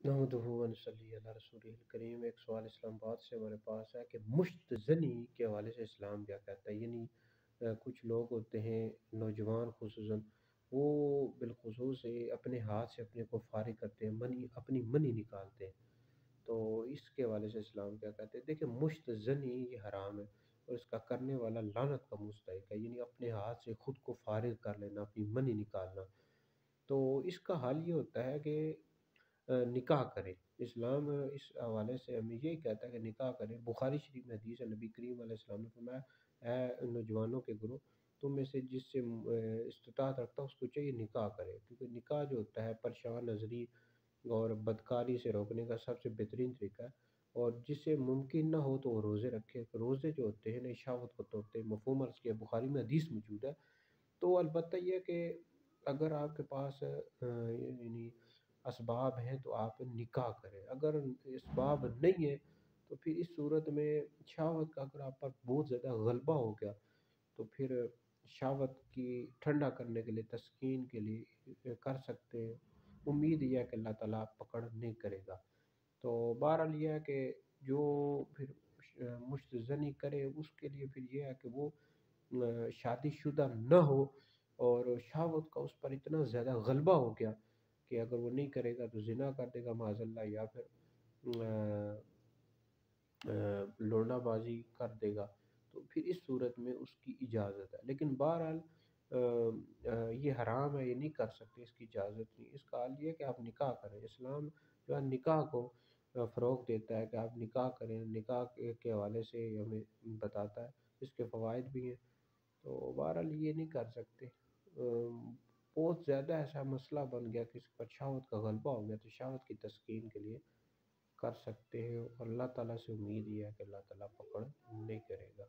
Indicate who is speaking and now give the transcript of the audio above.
Speaker 1: نحمدہ و نصلی علی رسولہ الکریم۔ ایک سوال اسلام آباد سے ہمارے پاس ہے کہ مشت زنی کے حوالے سے اسلام کیا کہتا ہے؟ یعنی کچھ لوگ ہوتے ہیں نوجوان خصوصاً، وہ بالخصوص اپنے ہاتھ سے اپنے کو فارغ کرتے ہیں، اپنی منی نکالتے ہیں، تو اس کے حوالے سے اسلام کیا کہتے ہیں؟ دیکھیں، مشت زنی یہ حرام ہے اور اس کا کرنے والا لعنت کا مستحق ہے، یعنی اپنے ہاتھ سے خود کو فارغ کر لینا، اپنی منی نکالنا۔ تو اس کا حل یہ ہوتا ہے کہ نکاح کریں۔ اسلام اس حوالے سے ہمیں یہی کہتا ہے کہ نکاح کریں۔ بخاری شریف میں حدیث ہے، نبی کریم علیہ السلام نے فرمایا، اے نوجوانوں کے گروہ، تم میں سے جس سے استطاعت رکھتا اس کو چاہیے نکاح کرے، کیونکہ نکاح جو ہوتا ہے پرشان نظری اور بدکاری سے روکنے کا سب سے بہترین طریقہ ہے، اور جس سے ممکن نہ ہو تو وہ روزے رکھے۔ روزے جو ہوتے ہیں نا شہوت کو توڑتے ہیں، مفہوم عرض کیا، بخاری میں حدیث موجود ہے۔ تو البتہ یہ کہ اگر آپ کے پاس یعنی اسباب ہیں تو آپ نکاح کریں، اگر اسباب نہیں ہے تو پھر اس صورت میں شہوت کا اگر آپ پر بہت زیادہ غلبہ ہو گیا تو پھر شہوت کی ٹھنڈا کرنے کے لیے، تسکین کے لیے کر سکتے ہیں۔ امید یہ ہے کہ اللہ تعالیٰ پکڑ نہیں کرے گا۔ تو بہرحال یہ ہے کہ جو پھر مشت زنی کرے اس کے لیے پھر یہ ہے کہ وہ شادی شدہ نہ ہو، اور شہوت کا اس پر اتنا زیادہ غلبہ ہو گیا کہ اگر وہ نہیں کرے گا تو زنا کر دے گا معاذ اللہ، یا پھر لوڑنا بازی کر دے گا، تو پھر اس صورت میں اس کی اجازت ہے۔ لیکن بہرحال یہ حرام ہے، یہ نہیں کر سکتے، اس کی اجازت نہیں۔ اس کا حال یہ ہے کہ آپ نکاح کریں۔ اسلام جو ہے نکاح کو فروغ دیتا ہے کہ آپ نکاح کریں، نکاح کے حوالے سے ہمیں بتاتا ہے، اس کے فوائد بھی ہیں۔ تو بہرحال یہ نہیں کر سکتے۔ بہت زیادہ ایسا مسئلہ بن گیا کہ اس پر شہوت کا غلبہ ہو گیا تو شہوت کی تسکین کے لیے کر سکتے ہیں، اور اللہ تعالیٰ سے امید یہ ہے کہ اللہ تعالیٰ پکڑ نہیں کرے گا۔